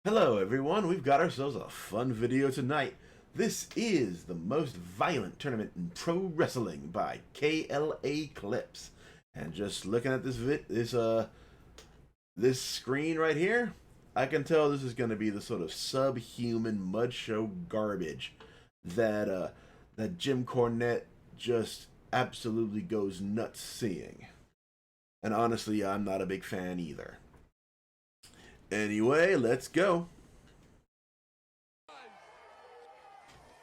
Hello everyone, we've got ourselves a fun video tonight. This is the most violent tournament in pro wrestling by KLA Clips. And just looking at this screen right here, I can tell this is going to be the sort of subhuman mud show garbage that Jim Cornette just absolutely goes nuts seeing. And honestly, I'm not a big fan either. Anyway, let's go.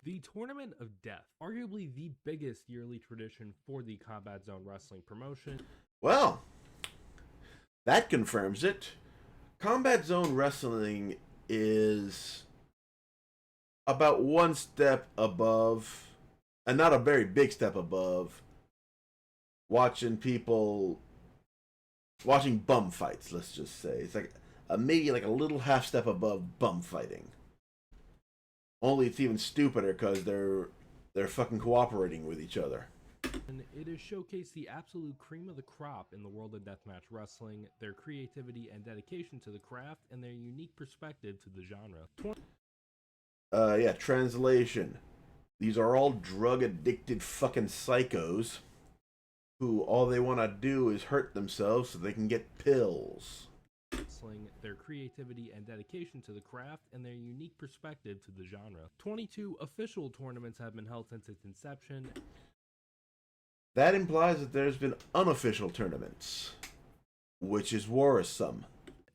The Tournament of Death, arguably the biggest yearly tradition for the Combat Zone Wrestling promotion. Well, that confirms it. Combat Zone Wrestling is about one step above, and not a very big step above, watching bum fights, let's just say. It's like maybe like a little half step above bum fighting. Only it's even stupider because they're fucking cooperating with each other. And it has showcased the absolute cream of the crop in the world of deathmatch wrestling, their creativity and dedication to the craft, and their unique perspective to the genre. Yeah, translation. These are all drug-addicted fucking psychos who all they want to do is hurt themselves so they can get pills. Their creativity and dedication to the craft, and their unique perspective to the genre. 22 official tournaments have been held since its inception. That implies that there's been unofficial tournaments, which is worrisome.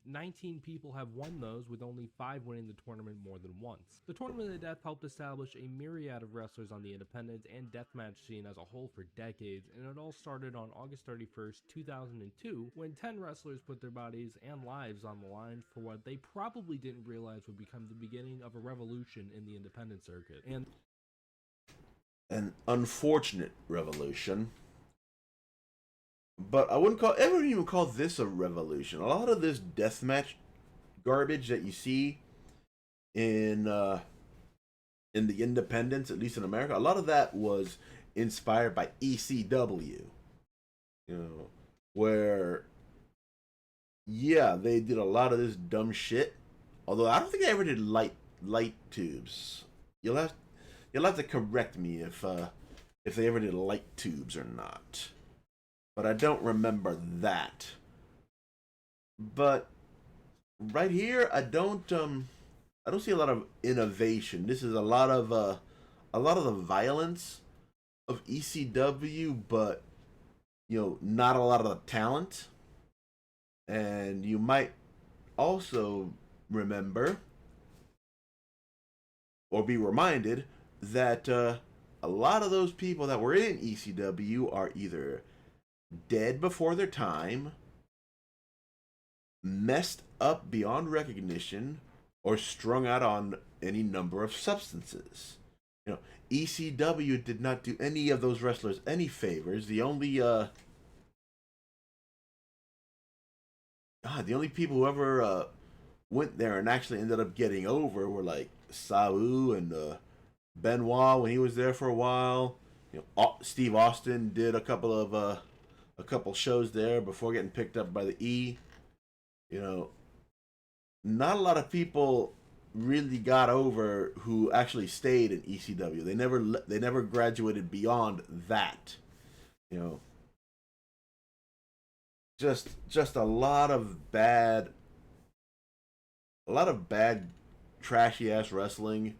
19 people have won those, with only 5 winning the tournament more than once. The Tournament of Death helped establish a myriad of wrestlers on the independent and deathmatch scene as a whole for decades, and it all started on August 31st, 2002, when 10 wrestlers put their bodies and lives on the line for what they probably didn't realize would become the beginning of a revolution in the independent circuit. And an unfortunate revolution. But I wouldn't even call this a revolution. A lot of this deathmatch garbage that you see in the independents, at least in America, a lot of that was inspired by ECW. You know, where yeah, they did a lot of this dumb shit. Although I don't think they ever did light tubes. You'll have to correct me if they ever did light tubes or not. But I don't remember that. But right here, I don't see a lot of innovation. This is a lot of the violence of ECW, but not a lot of the talent. And you might also remember or be reminded that a lot of those people that were in ECW are either dead before their time, messed up beyond recognition, or strung out on any number of substances. ECW did not do any of those wrestlers any favors. The only people who ever went there and actually ended up getting over were like Sabu and Benoit when he was there for a while. Steve Austin did a couple shows there before getting picked up by the E. Not a lot of people really got over who actually stayed in ECW. They never graduated beyond that. Just a lot of bad trashy ass wrestling,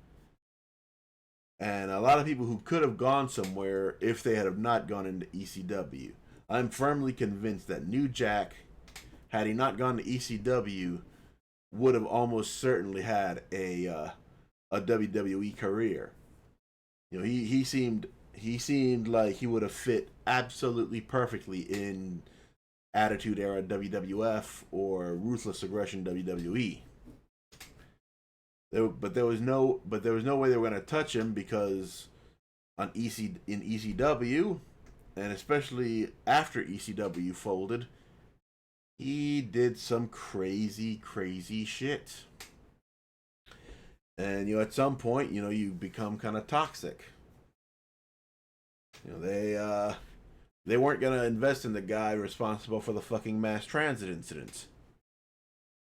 and a lot of people who could have gone somewhere if they had have not gone into ECW. I'm firmly convinced that New Jack, had he not gone to ECW, would have almost certainly had a WWE career. He seemed like he would have fit absolutely perfectly in Attitude Era WWF or Ruthless Aggression WWE. But there was no way they were going to touch him because in ECW. And especially after ECW folded, he did some crazy shit. And at some point, you become kind of toxic. They weren't gonna invest in the guy responsible for the fucking mass transit incidents.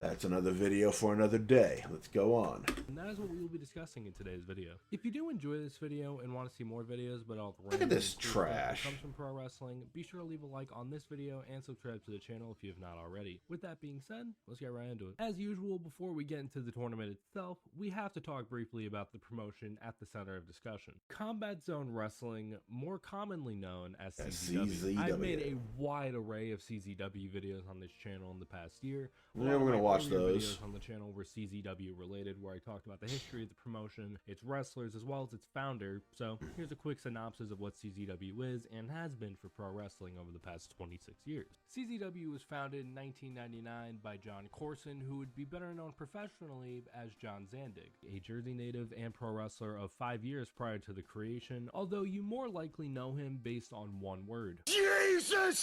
That's another video for another day. Let's go on. And that is what we will be discussing in today's video. If you do enjoy this video and want to see more videos but all the Look at this trash. that comes from pro wrestling, be sure to leave a like on this video and subscribe to the channel if you have not already. With that being said, let's get right into it. As usual, before we get into the tournament itself, we have to talk briefly about the promotion at the center of discussion. Combat Zone Wrestling, more commonly known as CZW. I've made a wide array of CZW videos on this channel in the past year. Yeah, we're gonna watch those videos on the channel were CZW related, where I talked about the history of the promotion, its wrestlers, as well as its founder. So here's a quick synopsis of what CZW is and has been for pro wrestling over the past 26 years. CZW was founded in 1999 by John Corson, who would be better known professionally as John Zandig, a Jersey native and pro wrestler of 5 years prior to the creation, although you more likely know him based on one word. Jesus!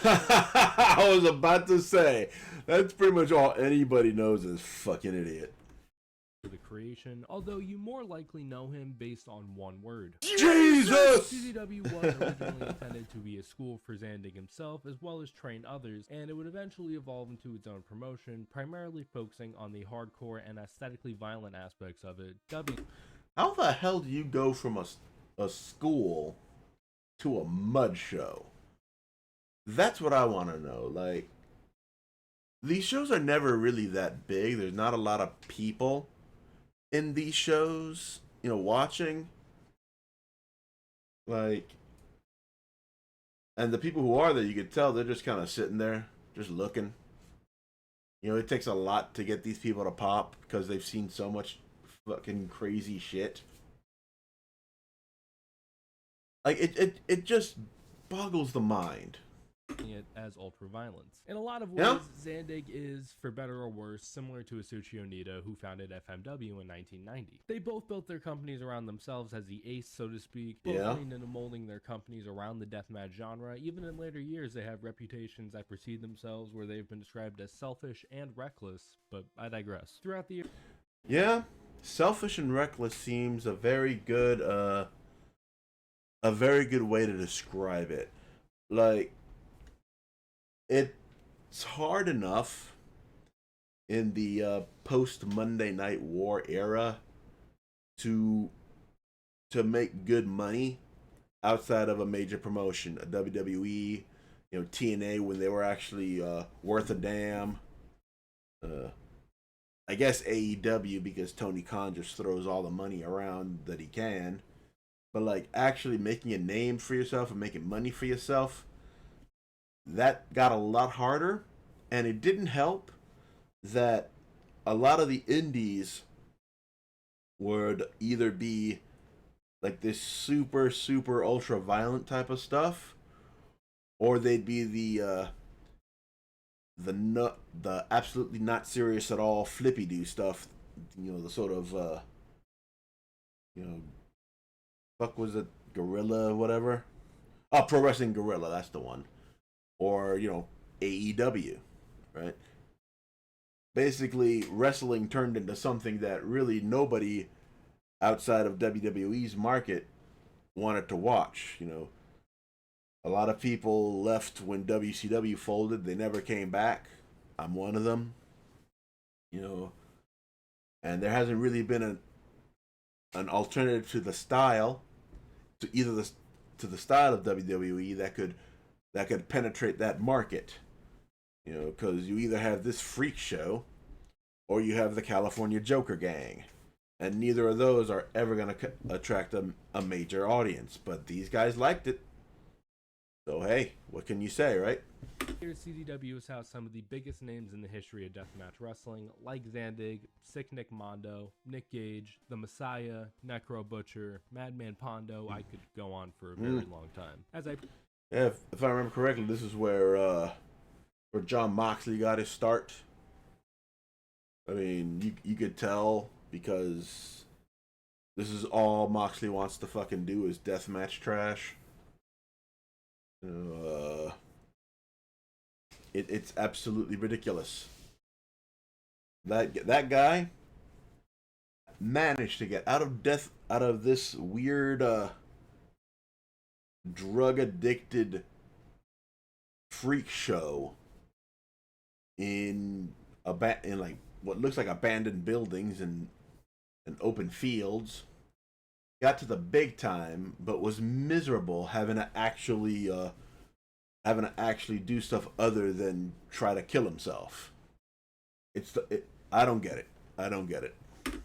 I was about to say, that's pretty much all anybody knows is fucking idiot. The creation, although you more likely know him based on one word. Jesus! CZW was originally intended to be a school for Zandig himself, as well as train others, and it would eventually evolve into its own promotion, primarily focusing on the hardcore and aesthetically violent aspects of it. How the hell do you go from a school to a mud show? That's what I want to know. Like, these shows are never really that big. There's not a lot of people in these shows, you know, watching. Like, and the people who are there, you could tell they're just kind of sitting there, just looking. You know, it takes a lot to get these people to pop because they've seen so much fucking crazy shit. Like, it just boggles the mind. It as ultra-violence. In a lot of ways, Zandig is, for better or worse, similar to Asuchi Onita, who founded FMW in 1990. They both built their companies around themselves as the ace, so to speak, both leaned into molding their companies around the deathmatch genre. Even in later years, they have reputations that precede themselves, where they've been described as selfish and reckless, but I digress. Throughout the year... Yeah, selfish and reckless seems a very good way to describe it. Like, it's hard enough in the post Monday Night War era to make good money outside of a major promotion, a WWE, you know, TNA when they were actually worth a damn. I guess AEW because Tony Khan just throws all the money around that he can. But like actually making a name for yourself and making money for yourself, that got a lot harder, and it didn't help that a lot of the indies would either be like this super ultra violent type of stuff, or they'd be the absolutely not serious at all flippy do stuff, you know, the sort of you know, fuck was it, Gorilla whatever, Pro Wrestling Gorilla, that's the one. Or, you know, AEW, right? Basically, wrestling turned into something that really nobody outside of WWE's market wanted to watch. You know, a lot of people left when WCW folded. They never came back. I'm one of them. You know, and there hasn't really been an alternative to the style, to either the style of WWE that could penetrate that market, you know, because you either have this freak show or you have the California Joker gang, and neither of those are ever going to attract a major audience. But these guys liked it, so hey, what can you say, right? Here, CZW has housed some of the biggest names in the history of deathmatch wrestling, like Zandig, Sick Nick Mondo, Nick Gage, The Messiah, Necro Butcher, Madman Pondo. I could go on for a very long time. Yeah, if I remember correctly, this is where John Moxley got his start. I mean, you could tell because this is all Moxley wants to fucking do is deathmatch trash. It's absolutely ridiculous. That guy managed to get out of this weird drug addicted freak show in in like what looks like abandoned buildings and open fields. Got to the big time, but was miserable having to actually do stuff other than try to kill himself. I don't get it. I don't get it.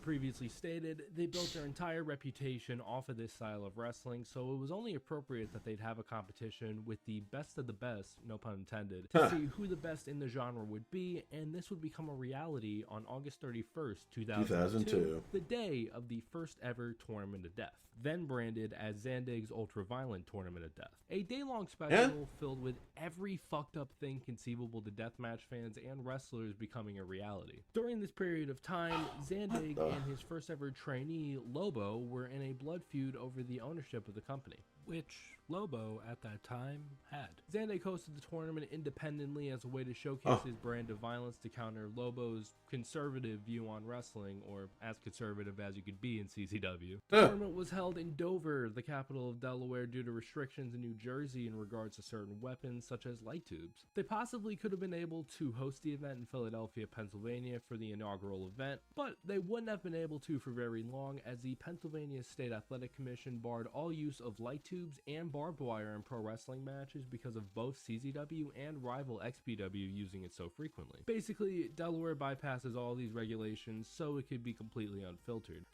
Previously stated, they built their entire reputation off of this style of wrestling, so it was only appropriate that they'd have a competition with the best of the best, no pun intended, to see who the best in the genre would be, and this would become a reality on August 31st, 2002, the day of the first ever Tournament of Death, then branded as Zandig's Ultra-Violent Tournament of Death. A day-long special filled with every fucked up thing conceivable to deathmatch fans and wrestlers becoming a reality. During this period of time, Zandig and his first ever trainee, Lobo, were in a blood feud over the ownership of the company, which Lobo at that time had. Zandig hosted the tournament independently as a way to showcase his brand of violence to counter Lobo's conservative view on wrestling, or as conservative as you could be in CCW. The tournament was held in Dover, the capital of Delaware, due to restrictions in New Jersey in regards to certain weapons such as light tubes. They possibly could have been able to host the event in Philadelphia, Pennsylvania for the inaugural event, but they wouldn't have been able to for very long, as the Pennsylvania State Athletic Commission barred all use of light tubes and barbed wire in pro wrestling matches because of both CZW and rival XPW using it so frequently. Basically, Delaware bypasses all these regulations so it could be completely unfiltered.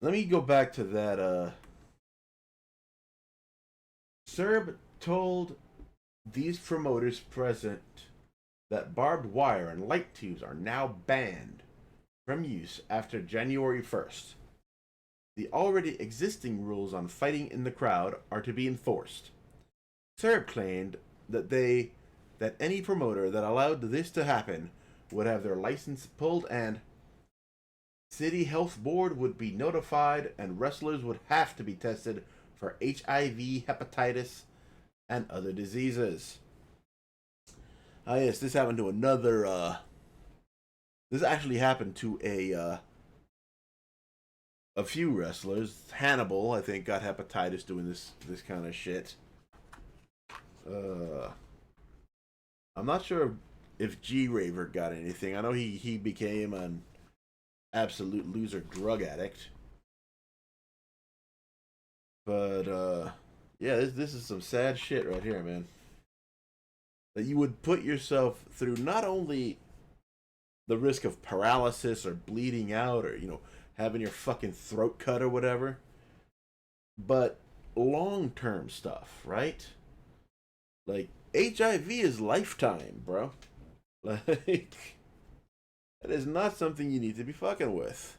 Let me go back to that. Serb told these promoters present that barbed wire and light tubes are now banned from use after January 1st. The already existing rules on fighting in the crowd are to be enforced. Serb claimed that any promoter that allowed this to happen would have their license pulled, and City Health Board would be notified, and wrestlers would have to be tested for HIV, hepatitis, and other diseases. Ah, yes, this happened to another. This actually happened to a few wrestlers. Hannibal, I think, got hepatitis doing this kind of shit. I'm not sure if G-Raver got anything. I know he became an absolute loser drug addict. But yeah, this is some sad shit right here, man. That you would put yourself through not only the risk of paralysis or bleeding out, or having your fucking throat cut or whatever, but long-term stuff, right? Like, HIV is lifetime, bro. Like, that is not something you need to be fucking with.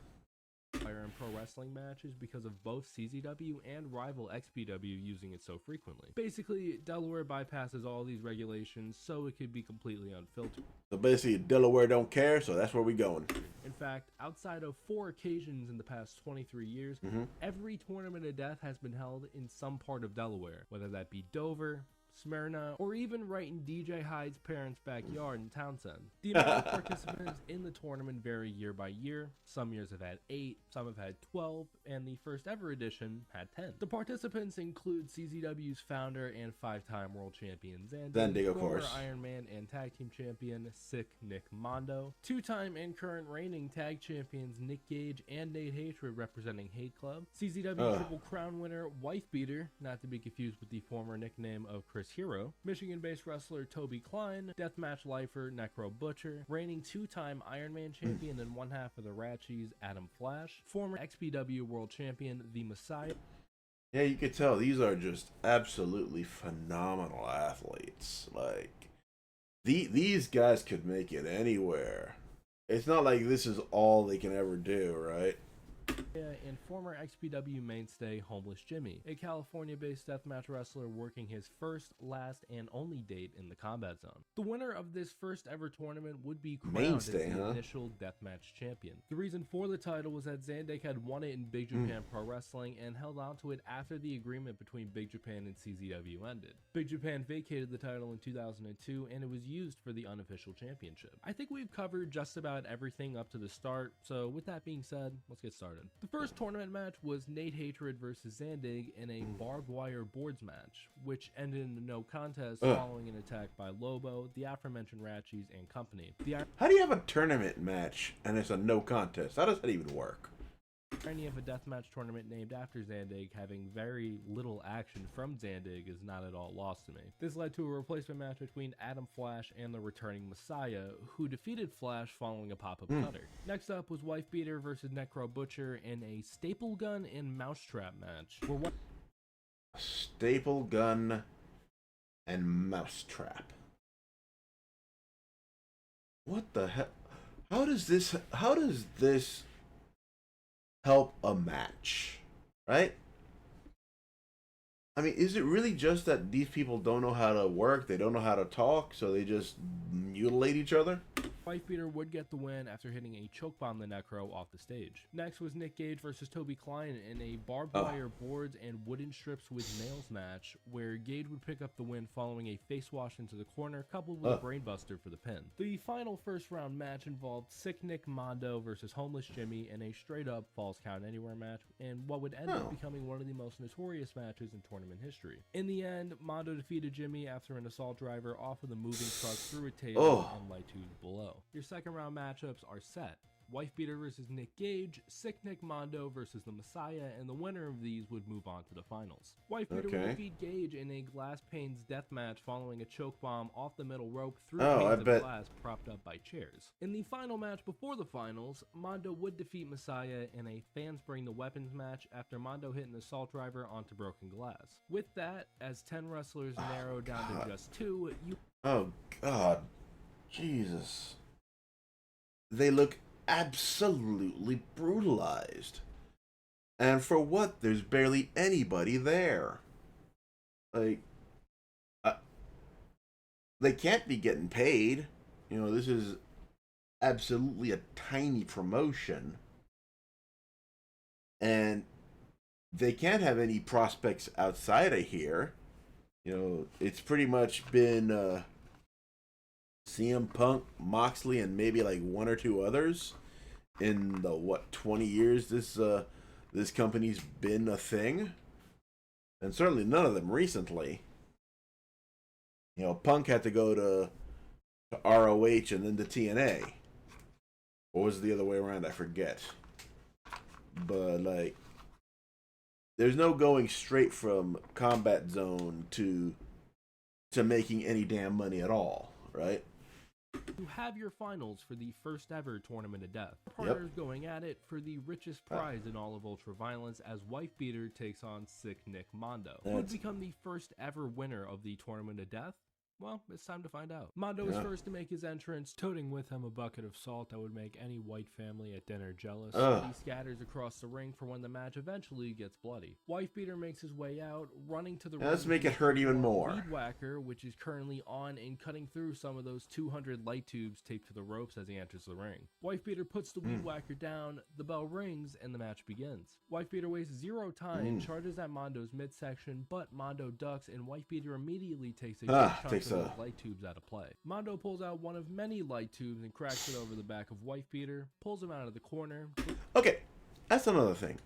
In pro wrestling matches because of both CZW and rival XPW using it so frequently. Basically, Delaware bypasses all these regulations so it could be completely unfiltered. So basically, Delaware don't care, so that's where we going. In fact, outside of 4 occasions in the past 23 years, every Tournament of Death has been held in some part of Delaware, whether that be Dover, Smyrna, or even right in DJ Hyde's parents' backyard in Townsend. The amount of participants in the tournament vary year by year. Some years have had 8, some have had 12, and the first ever edition had 10. The participants include CZW's founder and 5-time world champion Zandig, of former course, Iron Man and tag team champion Sick Nick Mondo, 2-time and current reigning tag champions Nick Gage and Nate Hatred representing Hate Club, CZW Triple Crown winner Wife Beater, not to be confused with the former nickname of Chris Hero, Michigan-based wrestler Toby Klein, deathmatch lifer Necro Butcher, reigning 2-time Iron Man champion and one half of the Ratchies Adam Flash, former XPW world champion The Messiah. Yeah, you could tell these are just absolutely phenomenal athletes. Like, these guys could make it anywhere. It's not like this is all they can ever do, right? And former XPW mainstay Homeless Jimmy, a California-based deathmatch wrestler working his first, last, and only date in the Combat Zone. The winner of this first ever tournament would be crowned as the initial deathmatch champion. The reason for the title was that Zandig had won it in Big Japan Pro Wrestling and held on to it after the agreement between Big Japan and CZW ended. Big Japan vacated the title in 2002 and it was used for the unofficial championship. I think we've covered just about everything up to the start, so with that being said, let's get started. started. The first tournament match was Nate Hatred versus Zandig in a barbed wire boards match, which ended in a no contest following an attack by Lobo, the aforementioned Ratchies, and company. How do you have a tournament match and it's a no contest? How does that even work? The irony of a deathmatch tournament named after Zandig having very little action from Zandig is not at all lost to me. This led to a replacement match between Adam Flash and the returning Messiah, who defeated Flash following a pop-up cutter. Next up was Wife Beater versus Necro Butcher in a staple gun and mousetrap match. Staple gun and mousetrap. What the hell? How does this help a match, right? I mean, is it really just that these people don't know how to work, they don't know how to talk, so they just mutilate each other? Wife Beater would get the win after hitting a choke bomb the Necro off the stage. Next was Nick Gage versus Toby Klein in a barbed wire boards and wooden strips with nails match, where Gage would pick up the win following a face wash into the corner coupled with a brainbuster for the pin. The final first round match involved Sick Nick Mondo versus Homeless Jimmy in a straight up Falls Count Anywhere match, and what would end up becoming one of the most notorious matches in tournament history. In the end, Mondo defeated Jimmy after an assault driver off of the moving truck through a table and light tubes below. Your second round matchups are set. Wife Beater versus Nick Gage, Sick Nick Mondo versus the Messiah, and the winner of these would move on to the finals. Wife Beater would defeat Gage in a glass panes death match following a choke bomb off the middle rope through panes of glass propped up by chairs. In the final match before the finals, Mondo would defeat Messiah in a fans bring the weapons match after Mondo hit an assault driver onto broken glass. With that, as 10 wrestlers narrowed down to just 2, Oh God, Jesus. They look absolutely brutalized. And for what? There's barely anybody there. Like, they can't be getting paid. You know, this is absolutely a tiny promotion. And they can't have any prospects outside of here. You know, it's pretty much been CM Punk, Moxley, and maybe like one or two others in the 20 years this company's been a thing, and certainly none of them recently. You know, Punk had to go to ROH and then to TNA. Or was it the other way around? I forget. But like, there's no going straight from Combat Zone to making any damn money at all, right? You have your finals for the first ever Tournament of Death. Partners going at it for the richest prize in all of Ultraviolence as Wife Beater takes on Sick Nick Mondo. Who would become the first ever winner of the Tournament of Death? Well, it's time to find out. Mondo is first to make his entrance, toting with him a bucket of salt that would make any white family at dinner jealous. He scatters across the ring for when the match eventually gets bloody. Wife Beater makes his way out, running to the ring. Let's make it hurt even more. Weed Whacker, which is currently on and cutting through some of those 200 light tubes taped to the ropes as he enters the ring. Wife Beater puts the Weed Whacker down, the bell rings, and the match begins. Wife Beater wastes 0 time, charges at Mondo's midsection, but Mondo ducks, and Wife Beater immediately takes a good chunk of light tubes out of play. Mondo pulls out one of many light tubes and cracks it over the back of Wife Beater, pulls him out of the corner. Okay, that's another thing.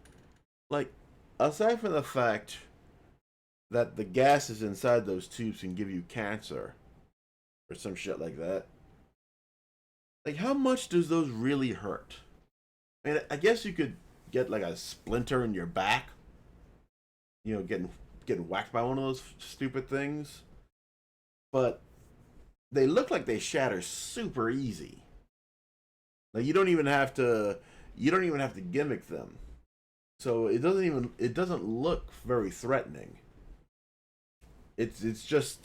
Like, aside from the fact that the gases inside those tubes can give you cancer or some shit like that, like, how much does those really hurt? I mean, I guess you could get like a splinter in your back, you know, getting whacked by one of those stupid things, but they look like they shatter super easy. Like, you don't even have to gimmick them. So it doesn't look very threatening. It's just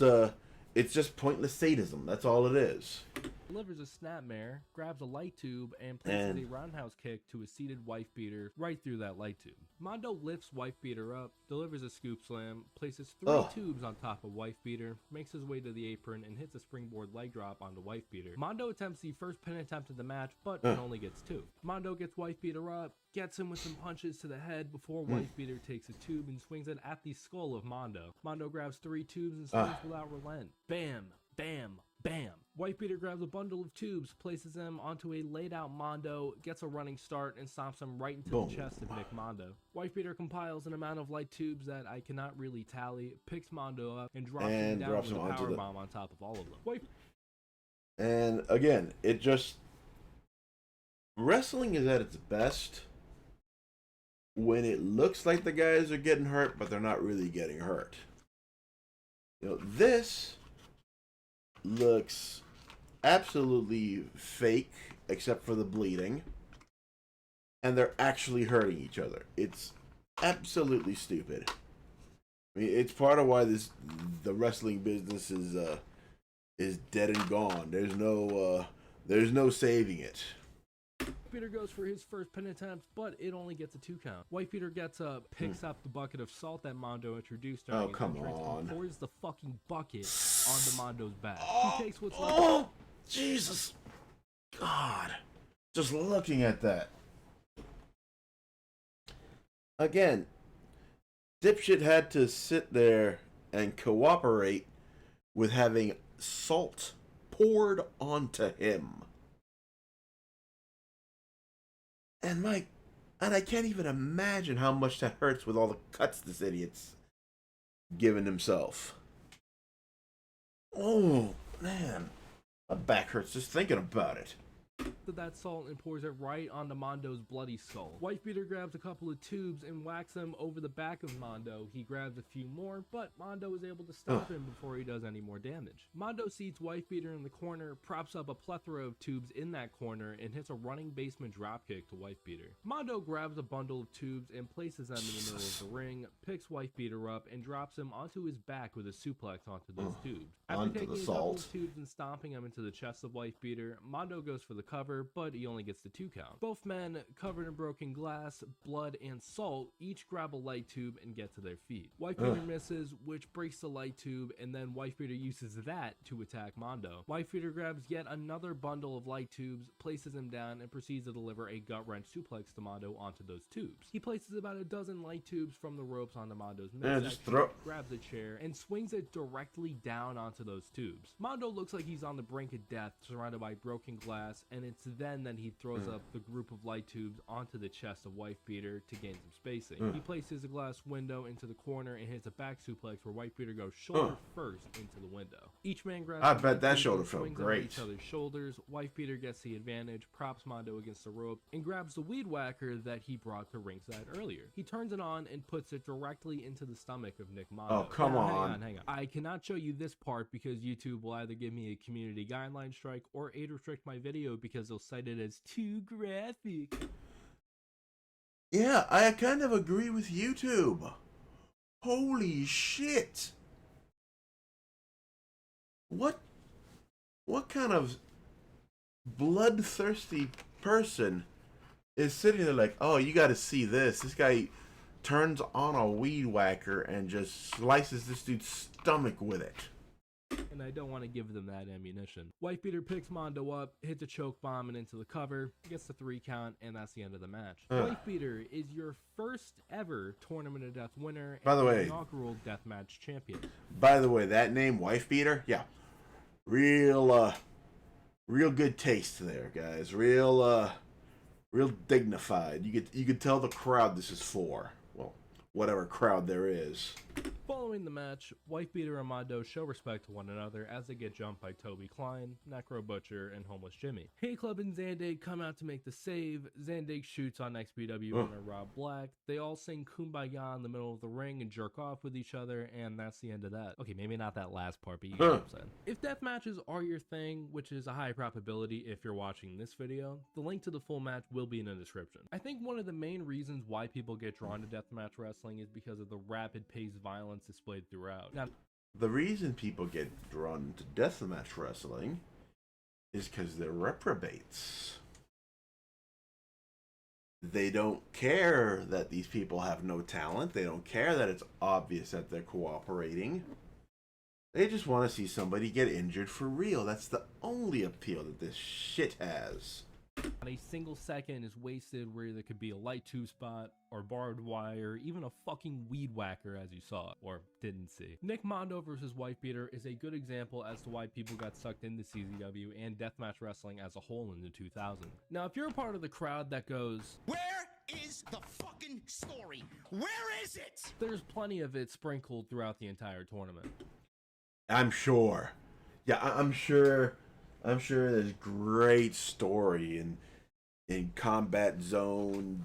pointless sadism. That's all it is. Delivers a snapmare, grabs a light tube, and places a roundhouse kick to a seated Wife Beater right through that light tube. Mondo lifts Wife Beater up, delivers a scoop slam, places 3 tubes on top of Wife Beater, makes his way to the apron, and hits a springboard leg drop onto Wife Beater. Mondo attempts the first pin attempt of the match, but only gets 2. Mondo gets Wife Beater up, gets him with some punches to the head before Wife Beater takes a tube and swings it at the skull of Mondo. Mondo grabs 3 tubes and swings without relent. Bam! Bam! Bam! Wifebeater grabs a bundle of tubes, places them onto a laid out Mondo, gets a running start, and stomps him right into the chest of Nick Mondo. Wifebeater compiles an amount of light tubes that I cannot really tally, picks Mondo up, and drops him down with a power bomb on top of all of them. And again, it just... Wrestling is at its best when it looks like the guys are getting hurt, but they're not really getting hurt. You know, this looks absolutely fake, except for the bleeding. And they're actually hurting each other. It's absolutely stupid. I mean, it's part of why the wrestling business is dead and gone. There's no saving it. Wifebeater goes for his first pin attempt, but it only gets a 2 count. Wifebeater gets up, picks up the bucket of salt that Mondo introduced during his entrance, and pours the fucking bucket onto Mondo's back. He takes what's left. Oh, Jesus. God. Just looking at that. Again, dipshit had to sit there and cooperate with having salt poured onto him. And I can't even imagine how much that hurts with all the cuts this idiot's given himself. Oh, man. My back hurts just thinking about it. That salt and pours it right onto Mondo's bloody skull. Wifebeater grabs a couple of tubes and whacks them over the back of Mondo. He grabs a few more, but Mondo is able to stop him before he does any more damage. Mondo seats Wifebeater in the corner, props up a plethora of tubes in that corner, and hits a running basement dropkick to Wifebeater. Mondo grabs a bundle of tubes and places them in the middle of the ring, picks Wifebeater up, and drops him onto his back with a suplex onto those tubes. After taking a couple of tubes and stomping him into the chest of Wifebeater, Mondo goes for the cover, but he only gets the 2 count. Both men, covered in broken glass, blood, and salt, each grab a light tube and get to their feet. Wifebeater misses, which breaks the light tube, and then Wifebeater uses that to attack Mondo. Wifebeater grabs yet another bundle of light tubes, places him down, and proceeds to deliver a gut-wrench suplex to Mondo onto those tubes. He places about a dozen light tubes from the ropes onto Mondo's midsection, grabs a chair, and swings it directly down onto those tubes. Mondo looks like he's on the brink of death, surrounded by broken glass, and it's then that he throws up the group of light tubes onto the chest of Wifebeater to gain some spacing. He places a glass window into the corner and hits a back suplex where Wifebeater goes shoulder first into the window. Each man grabs I bet that shoulder felt great. Each other's shoulders. Wifebeater gets the advantage, props Mondo against the rope, and grabs the weed whacker that he brought to ringside earlier. He turns it on and puts it directly into the stomach of Nick Mondo. Oh, come on. Hang on. I cannot show you this part because YouTube will either give me a community guideline strike or age restrict my video because they'll cite it as too graphic. Yeah, I kind of agree with YouTube. Holy shit. What kind of bloodthirsty person is sitting there like, oh, you gotta see this. This guy turns on a weed whacker and just slices this dude's stomach with it. And I don't want to give them that ammunition. Wifebeater picks Mondo up, hits a choke bomb and into the cover, gets the 3 count, and that's the end of the match. Wifebeater is your first ever Tournament of Death winner and inaugural deathmatch champion. By the way, that name, Wifebeater, yeah, real good taste there, guys. Real dignified. You could tell the crowd this is for. Well, whatever crowd there is. Following the match, Wifebeater and Mondo show respect to one another as they get jumped by Toby Klein, Necro Butcher, and Homeless Jimmy. Hate Club and Zandig come out to make the save. Zandig shoots on XPW winner Rob Black. They all sing Kumbaya in the middle of the ring and jerk off with each other, and that's the end of that. Okay, maybe not that last part, but you know what I'm saying. If death matches are your thing, which is a high probability if you're watching this video, the link to the full match will be in the description. I think one of the main reasons why people get drawn to deathmatch wrestling is because of the rapid-paced violence displayed throughout. Now, the reason people get drawn to deathmatch wrestling is because they're reprobates. They don't care that these people have no talent. They don't care that it's obvious that they're cooperating. They just want to see somebody get injured for real. That's the only appeal that this shit has. Not a single second is wasted where there could be a light tube spot or barbed wire, even a fucking weed whacker as you saw, or didn't see. Nick Mondo versus Wife Beater is a good example as to why people got sucked into CZW and deathmatch wrestling as a whole in the 2000s. Now, if you're a part of the crowd that goes, "Where is the fucking story? Where is it?" there's plenty of it sprinkled throughout the entire tournament. I'm sure. Yeah, I'm sure. I'm sure there's great story in combat zone,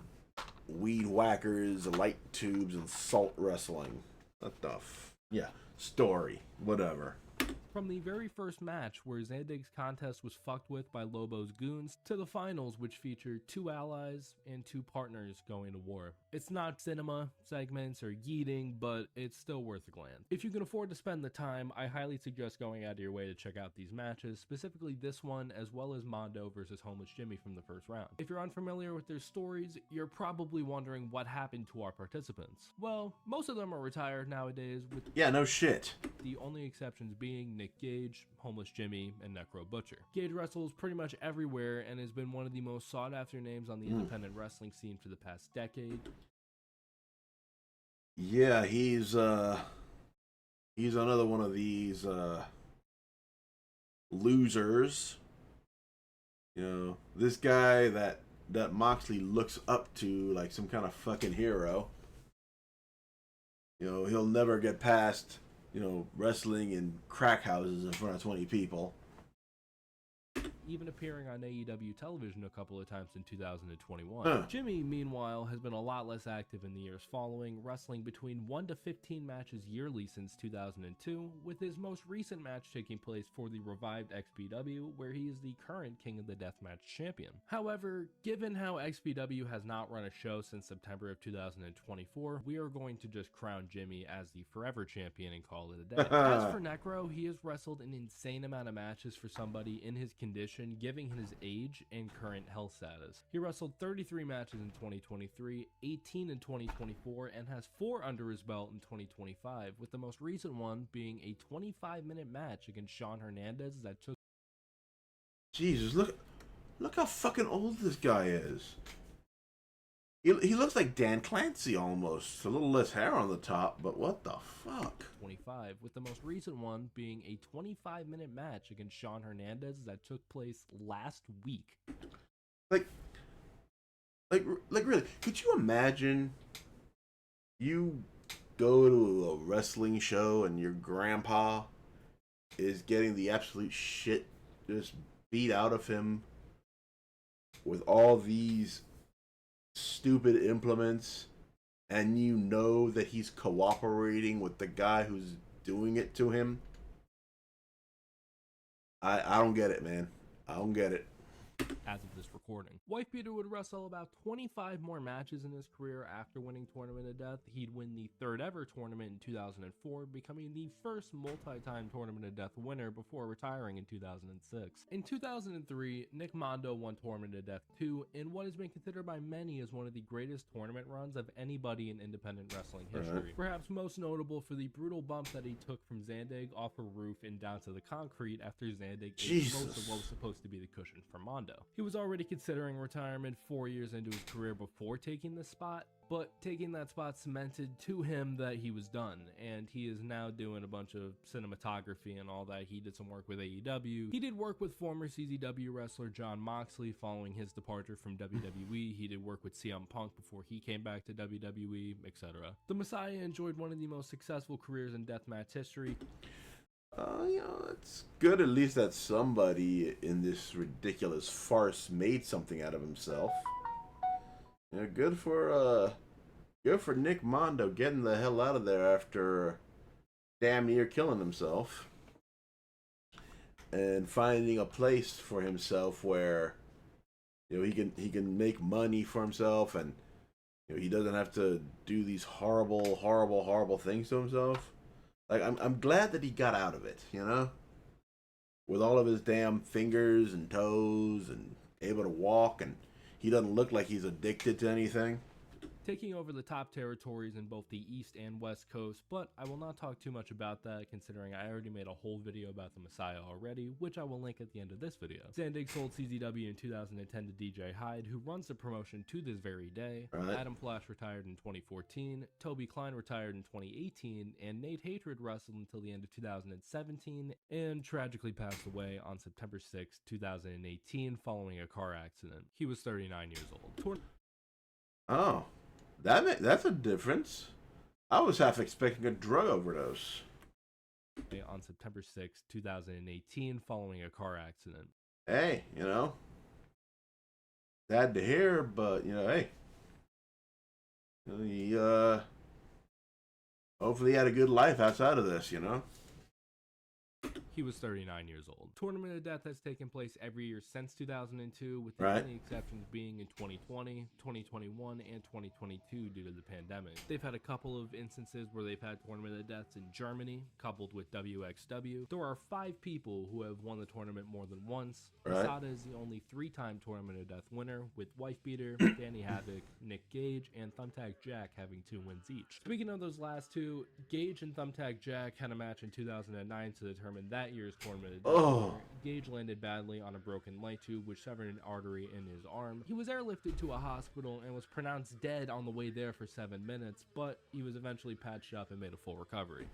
weed whackers, light tubes, and salt wrestling. What the yeah, story, whatever. From the very first match where Zandig's contest was fucked with by Lobo's goons, to the finals which featured 2 allies and 2 partners going to war. It's not cinema, segments, or yeeting, but it's still worth a glance. If you can afford to spend the time, I highly suggest going out of your way to check out these matches, specifically this one as well as Mondo versus Homeless Jimmy from the first round. If you're unfamiliar with their stories, you're probably wondering what happened to our participants. Well, most of them are retired nowadays, with Yeah, no shit. the only exceptions being Nick Gage, Homeless Jimmy, and Necro Butcher. Gage wrestles pretty much everywhere and has been one of the most sought after names on the independent wrestling scene for the past decade. Yeah, he's another one of these losers. You know, this guy that Moxley looks up to like some kind of fucking hero. You know, he'll never get past, you know, wrestling in crack houses in front of 20 people. Even appearing on AEW television a couple of times in 2021. Jimmy, meanwhile, has been a lot less active in the years following, wrestling between 1 to 15 matches yearly since 2002, with his most recent match taking place for the revived XPW, where he is the current King of the Deathmatch champion. However, given how XPW has not run a show since September of 2024, we are going to just crown Jimmy as the forever champion and call it a day. As for Necro, he has wrestled an insane amount of matches for somebody in his condition, giving his age and current health status. He wrestled 33 matches in 2023, 18 in 2024, and has 4 under his belt in 2025, with the most recent one being a 25-minute match against Sean Hernandez that took... Jesus, look how fucking old this guy is. He looks like Dan Clancy almost. A little less hair on the top, but what the fuck? 25, with the most recent one being a 25-minute match against Sean Hernandez that took place last week. Like really, could you imagine you go to a wrestling show and your grandpa is getting the absolute shit just beat out of him with all these stupid implements, and you know that he's cooperating with the guy who's doing it to him? I don't get it, man. I don't get it. As of this recording, Wife Beater would wrestle about 25 more matches in his career after winning Tournament of Death. He'd win the 3rd ever tournament in 2004, becoming the first multi-time Tournament of Death winner before retiring in 2006. In 2003, Nick Mondo won Tournament of Death 2 in what has been considered by many as one of the greatest tournament runs of anybody in independent wrestling history. Perhaps most notable for the brutal bump that he took from Zandig off a roof and down to the concrete after Zandig ate most of what was supposed to be the cushion for Mondo. He was already considering retirement 4 years into his career before taking the spot, but taking that spot cemented to him that he was done, and he is now doing a bunch of cinematography and all that. He did some work with AEW. He did work with former CZW wrestler Jon Moxley following his departure from WWE. He did work with CM Punk before he came back to WWE, etc. The Messiah enjoyed one of the most successful careers in deathmatch history. You know, it's good at least that somebody in this ridiculous farce made something out of himself. You know, good for Nick Mondo getting the hell out of there after damn near killing himself and finding a place for himself where, you know, he can make money for himself, and, you know, he doesn't have to do these horrible things to himself. Like, I'm glad that he got out of it, you know? With all of his damn fingers and toes and able to walk, and he doesn't look like he's addicted to anything. taking over the top territories in both the East and West Coast, but I will not talk too much about that considering I already made a whole video about the Messiah already, which I will link at the end of this video. Zandig sold CZW in 2010 to DJ Hyde, who runs the promotion to this very day. Right. Adam Flash retired in 2014, Toby Klein retired in 2018, and Nate Hatred wrestled until the end of 2017 and tragically passed away on September 6, 2018 following a car accident. He was 39 years old. Oh, that's a difference. I was half expecting a drug overdose. On September 6, 2018 following a car accident. Hey, sad to hear, but hey, he hopefully he had a good life outside of this. He was 39 years old. Tournament of Death has taken place every year since 2002, with the Right. only exceptions being in 2020, 2021, and 2022 due to the pandemic. They've had a couple of instances where they've had Tournament of Deaths in Germany, coupled with WXW. There are 5 people who have won the tournament more than once. Right. Masada is the only 3-time Tournament of Death winner, with Wife Beater, Danny Havoc, Nick Gage, and Thumbtack Jack having 2 wins each. Speaking of those last two, Gage and Thumbtack Jack had a match in 2009 to determine that year's Tournament of Death winner. Gage landed badly on a broken light tube, which severed an artery in his arm. He was airlifted to a hospital and was pronounced dead on the way there for 7 minutes, but he was eventually patched up and made a full recovery.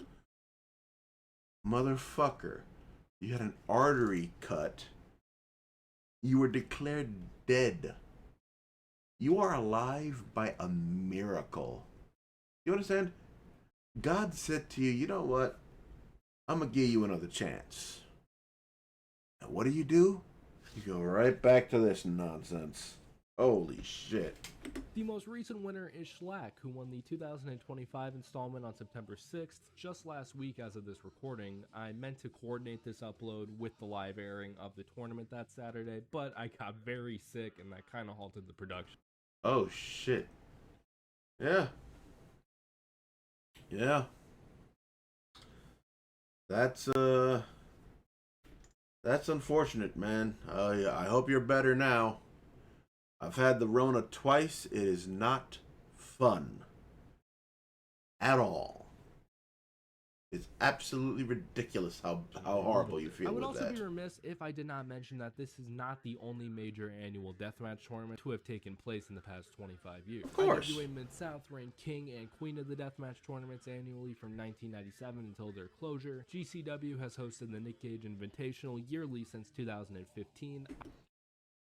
Motherfucker, you had an artery cut. You were declared dead. You are alive by a miracle. You understand? God said to you, you know what? I'm going to give you another chance. And what do? You go right back to this nonsense. Holy shit. The most recent winner is Schlack, who won the 2025 installment on September 6th, just last week as of this recording. I meant to coordinate this upload with the live airing of the tournament that Saturday, but I got very sick and that kind of halted the production. Oh shit. Yeah. Yeah. That's unfortunate, man. I hope you're better now. I've had the Rona twice. It is not fun at all. It's absolutely ridiculous how horrible you feel I would with also that. be remiss if I did not mention that this is not the only major annual deathmatch tournament to have taken place in the past 25 years. Of course. IWA Mid-South reigned king and queen of the deathmatch tournaments annually from 1997 until their closure. GCW has hosted the Nick Gage Invitational yearly since 2015.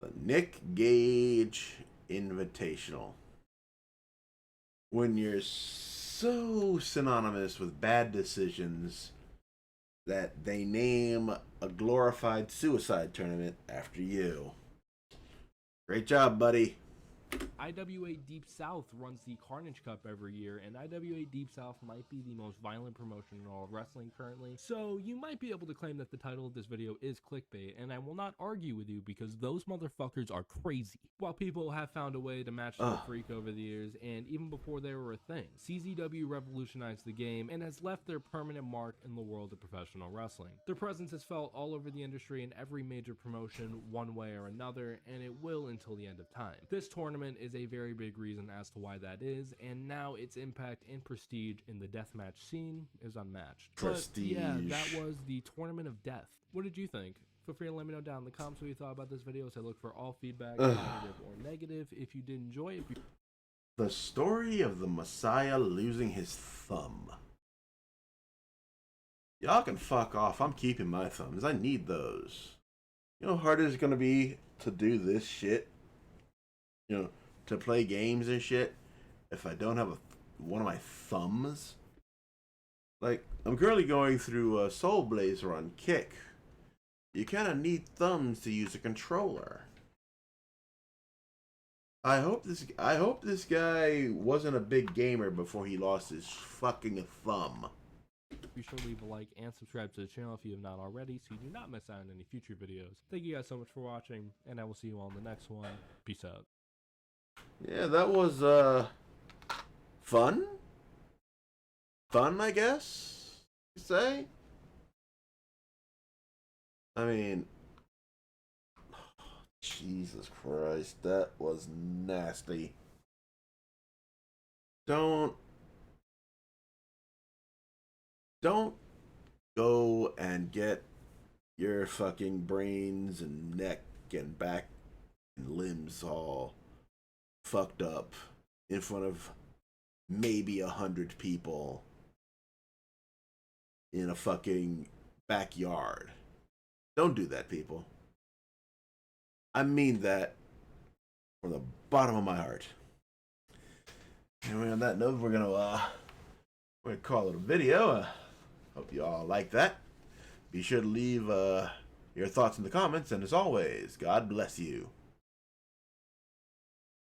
The Nick Gage Invitational. When you're so synonymous with bad decisions that they name a glorified suicide tournament after you. Great job, buddy. IWA Deep South runs the Carnage Cup every year, and IWA Deep South might be the most violent promotion in all of wrestling currently, so you might be able to claim that the title of this video is clickbait, and I will not argue with you because those motherfuckers are crazy. While people have found a way to match the freak over the years, and even before they were a thing, CZW revolutionized the game and has left their permanent mark in the world of professional wrestling. Their presence is felt all over the industry in every major promotion, one way or another, and it will until the end of time. This tournament is a very big reason as to why that is, and now its impact and prestige in the deathmatch scene is unmatched. Prestige. But yeah, that was the Tournament of Death. What did you think? Feel free to let me know down in the comments what you thought about this video, as I look for all feedback, positive or negative. If you did enjoy it, The story of the Messiah losing his thumb. Y'all can fuck off. I'm keeping my thumbs. I need those. You know how hard it's gonna be to do this shit? To play games and shit if I don't have one of my thumbs? Like, I'm currently going through Soul Blazer on Kick. You kind of need thumbs to use a controller. I hope this guy wasn't a big gamer before he lost his fucking thumb. be sure to leave a like and subscribe to the channel if you have not already so you do not miss out on any future videos. Thank you guys so much for watching, and I will see you all in the next one. Peace out. Yeah, that was fun. Fun, I guess you say. I mean, Jesus Christ, that was nasty. Don't don't go and get your fucking brains and neck and back and limbs all fucked up in front of maybe 100 people in a fucking backyard. Don't do that, people. I mean that from the bottom of my heart. Anyway, on that note, we're gonna call it a video. Hope you all like that. Be sure to leave your thoughts in the comments, and as always, God bless you.